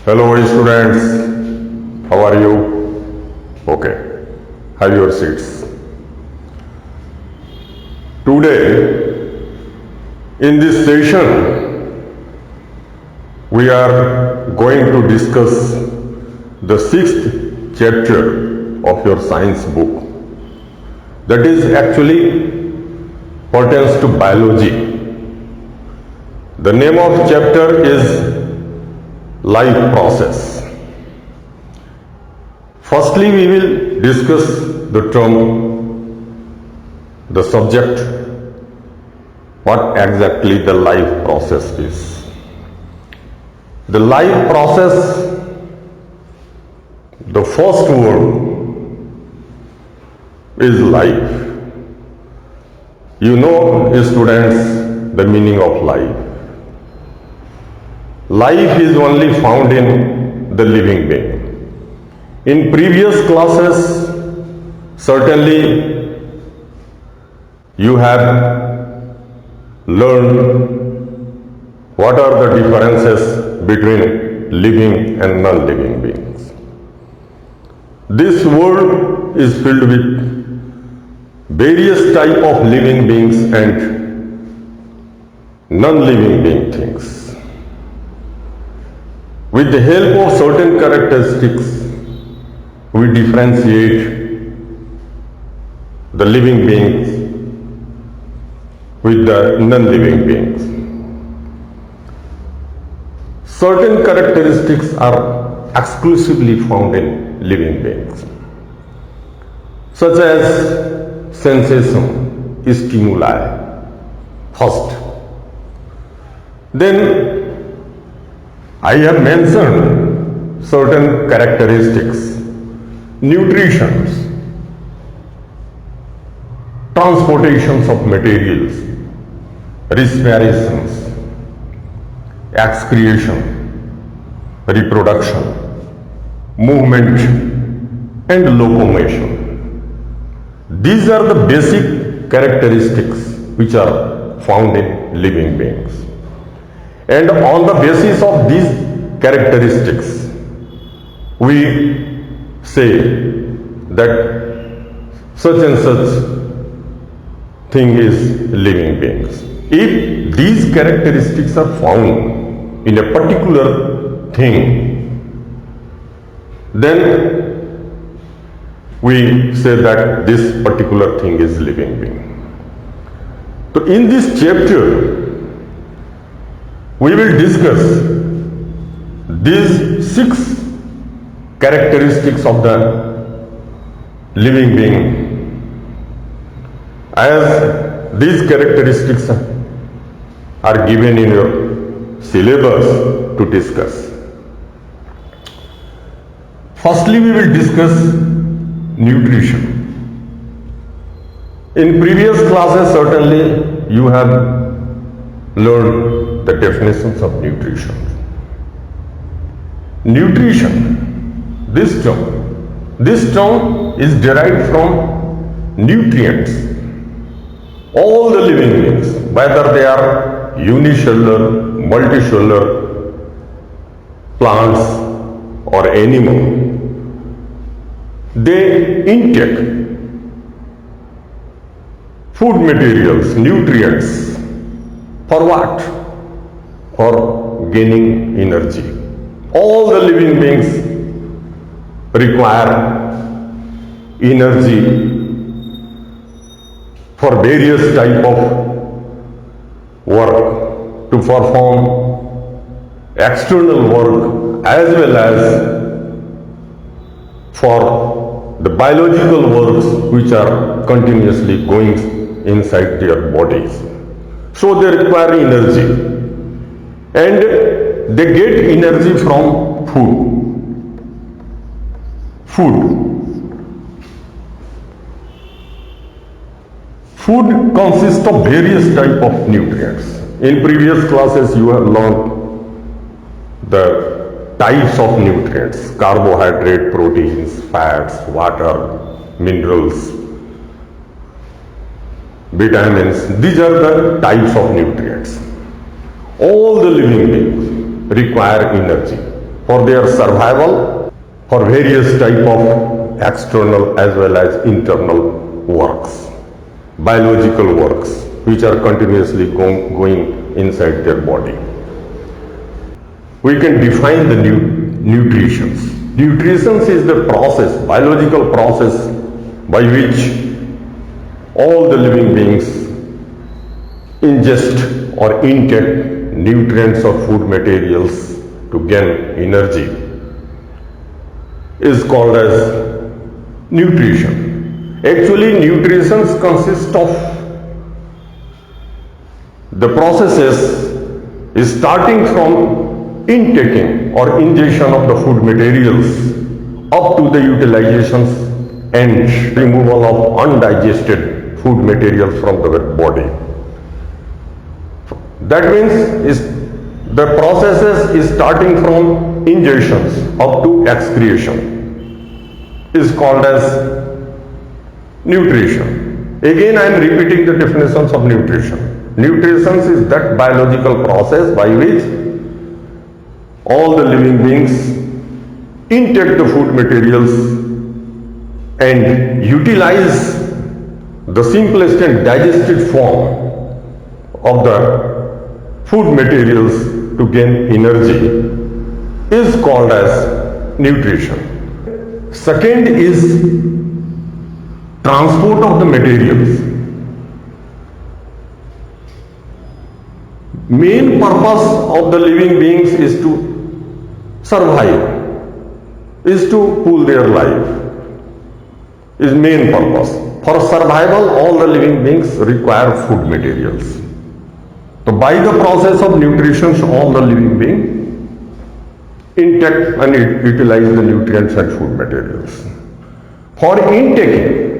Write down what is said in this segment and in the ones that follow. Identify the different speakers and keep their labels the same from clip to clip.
Speaker 1: Hello students, how are you? Okay, have your seats. Today in this session we are going to discuss the 6th chapter of your science book, that is actually pertains to biology. The name of chapter is life process. Firstly, we will discuss the term, the subject, what exactly the life process is. The life process, the first word is life. You know, students, the meaning of life. Life is only found in the living being. In previous classes, certainly you have learned what are the differences between living and non-living beings. This world is filled with various types of living beings and non-living being things. With the help of certain characteristics, we differentiate the living beings with the non-living beings. Certain characteristics are exclusively found in living beings, such as sensation, stimuli, first. Then I have mentioned certain characteristics: nutrition, transportations of materials, respirations, excretion, reproduction, movement and locomotion. These are the basic characteristics which are found in living beings. And on the basis of these characteristics, we say that such and such thing is living beings. If these characteristics are found in a particular thing, then we say that this particular thing is living being. So in this chapter, we will discuss these 6 characteristics of the living being, as these characteristics are given in your syllabus to discuss. Firstly, we will discuss nutrition. In previous classes, certainly you have learned the definitions of nutrition. Nutrition, this term is derived from nutrients. All the living beings, whether they are unicellular, multicellular, plants or animal, they intake food materials, nutrients. For what? For gaining energy. All the living beings require energy for various type of work, to perform external work as well as for the biological works which are continuously going inside their bodies. So they require energy. And they get energy from food. Food consists of various types of nutrients. In previous classes you have learned the types of nutrients: carbohydrate, proteins, fats, water, minerals, vitamins. These are the types of nutrients. All the living beings require energy for their survival, for various type of external as well as internal works, biological works, which are continuously going inside their body. We can define the nutrition. Nutrition is the process, biological process by which all the living beings ingest or intake nutrients or food materials to gain energy is called as nutrition. Actually, nutrition consists of the processes is starting from intaking or ingestion of the food materials up to the utilizations and removal of undigested food materials from the body. That means the processes is starting from ingestions up to excretion is called as nutrition. Again, I am repeating the definitions of nutrition. Nutrition is that biological process by which all the living beings intake the food materials and utilize the simplest and digested form of the food materials to gain energy is called as nutrition. Second is transport of the materials. Main purpose of the living beings is to survive, is to pull their life, is main purpose. For survival, all the living beings require food materials. So by the process of nutrition, all the living beings intake and utilize the nutrients and food materials. For intaking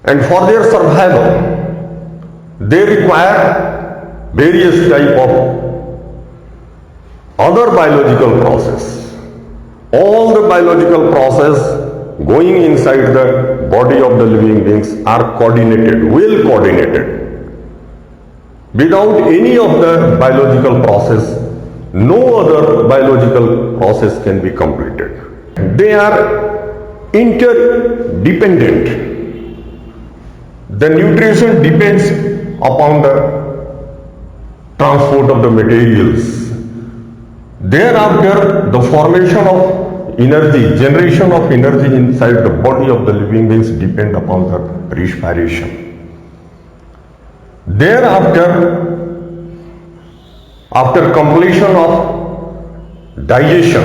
Speaker 1: and for their survival, they require various type of other biological process. All the biological process going inside the body of the living beings are coordinated, well coordinated. Without any of the biological process, no other biological process can be completed. They are interdependent. The nutrition depends upon the transport of the materials. Thereafter, the formation of energy, generation of energy inside the body of the living beings depend upon the respiration. Thereafter, after completion of digestion,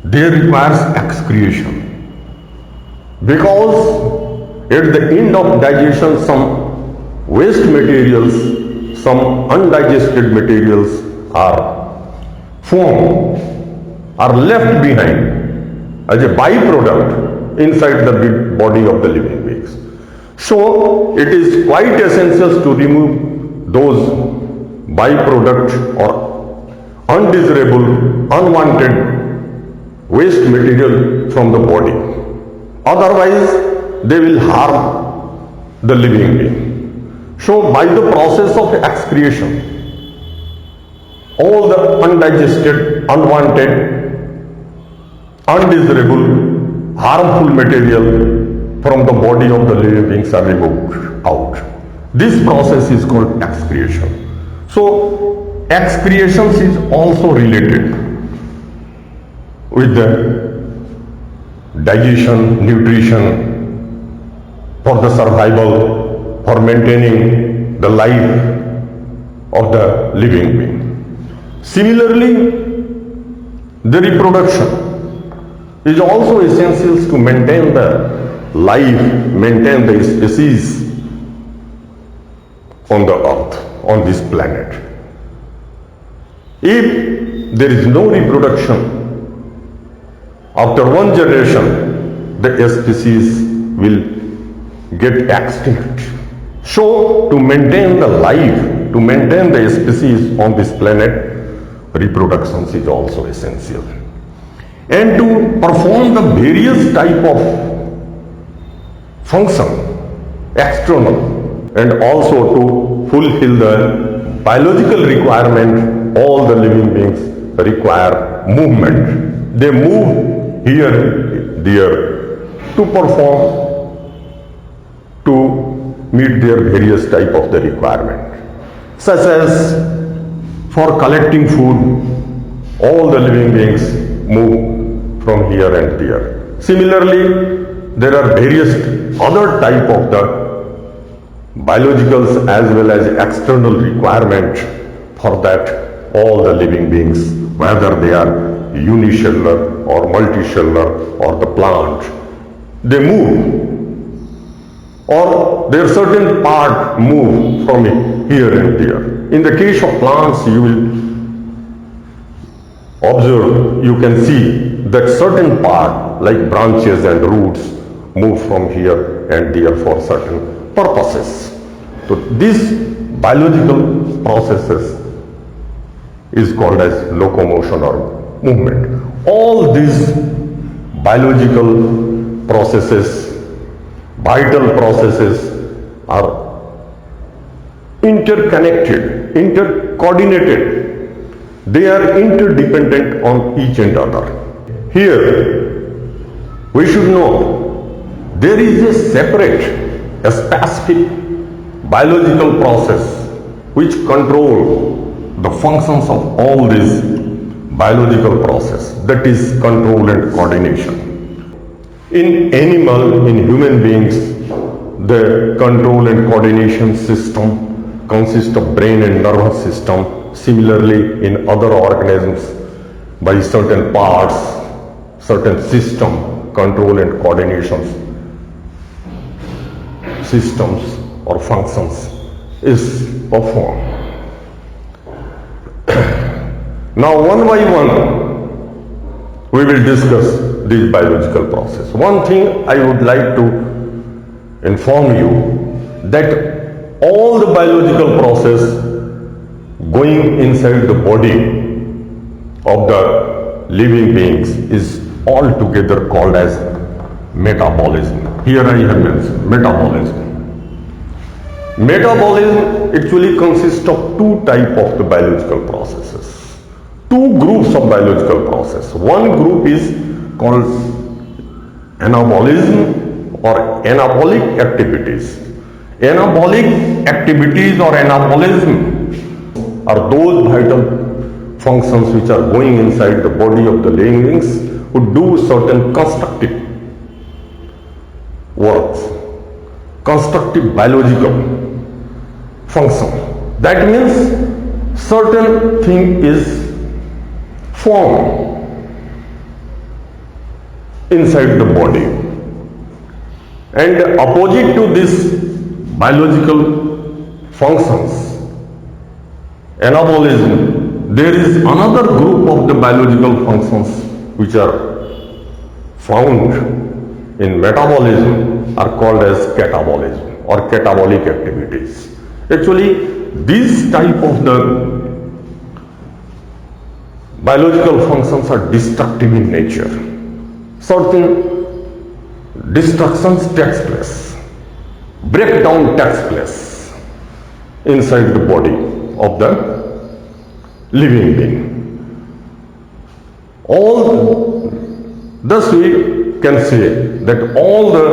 Speaker 1: there requires excretion. Because at the end of digestion, some waste materials, some undigested materials are formed, are left behind as a byproduct inside the body of the living beings. So it is quite essential to remove those byproduct or undesirable, unwanted waste material from the body. Otherwise, they will harm the living being. So by the process of excretion, all the undigested, unwanted, undesirable, harmful material from the body of the living beings are removed out. This process is called excretion. So, excretion is also related with the digestion, nutrition, for the survival, for maintaining the life of the living being. Similarly, the reproduction is also essential to maintain the life, maintain the species on the earth, on this planet. If there is no reproduction, after one generation, the species will get extinct. So, to maintain the life, to maintain the species on this planet, reproduction is also essential. And to perform the various type of function, external, and also to fulfill the biological requirement all the living beings require movement. They move here, there to perform, to meet their various type of the requirement. Such as for collecting food, all the living beings move from here and there. Similarly, there are various other type of the biologicals as well as external requirement for that all the living beings, whether they are unicellular or multicellular or the plant, they move, or their certain part move from here and there. In the case of plants, you will observe, you can see that certain part like branches and roots move from here and there for certain purposes. So these biological processes is called as locomotion or movement. All these biological processes, vital processes are interconnected, intercoordinated. They are interdependent on each and other. Here, we should know there is a separate, a specific biological process which control the functions of all these biological process, that is control and coordination. In animal, in human beings, the control and coordination system consists of brain and nervous system. Similarly, in other organisms, by certain parts, certain system, control and coordination systems or functions is performed. Now, one by one, we will discuss this biological process. One thing I would like to inform you that all the biological process going inside the body of the living beings is altogether called as metabolism. Here I have mentioned metabolism. Metabolism actually consists of two types of the biological processes, two groups of biological process. One group is called anabolism or anabolic activities. Anabolic activities or anabolism are those vital functions which are going inside the body of the living beings who do certain constructive works, constructive biological function. That means certain thing is formed inside the body, and opposite to this biological functions, anabolism, there is another group of the biological functions which are found in metabolism are called as catabolism or catabolic activities. Actually, these type of the biological functions are destructive in nature. Certain destructions takes place, breakdown takes place inside the body of the living being. Thus we can say that all the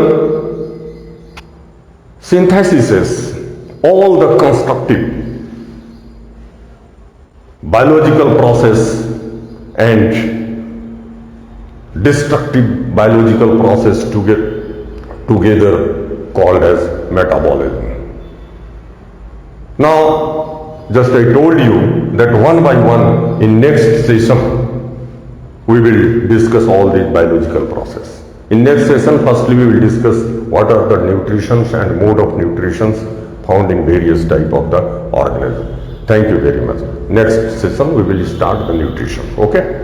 Speaker 1: synthesis, all the constructive biological process and destructive biological process together called as metabolism. Now, just I told you that one by one in next session we will discuss all these biological process. In next session, firstly we will discuss what are the nutritions and mode of nutritions found in various type of the organism. Thank you very much. Next session we will start the nutrition. Okay.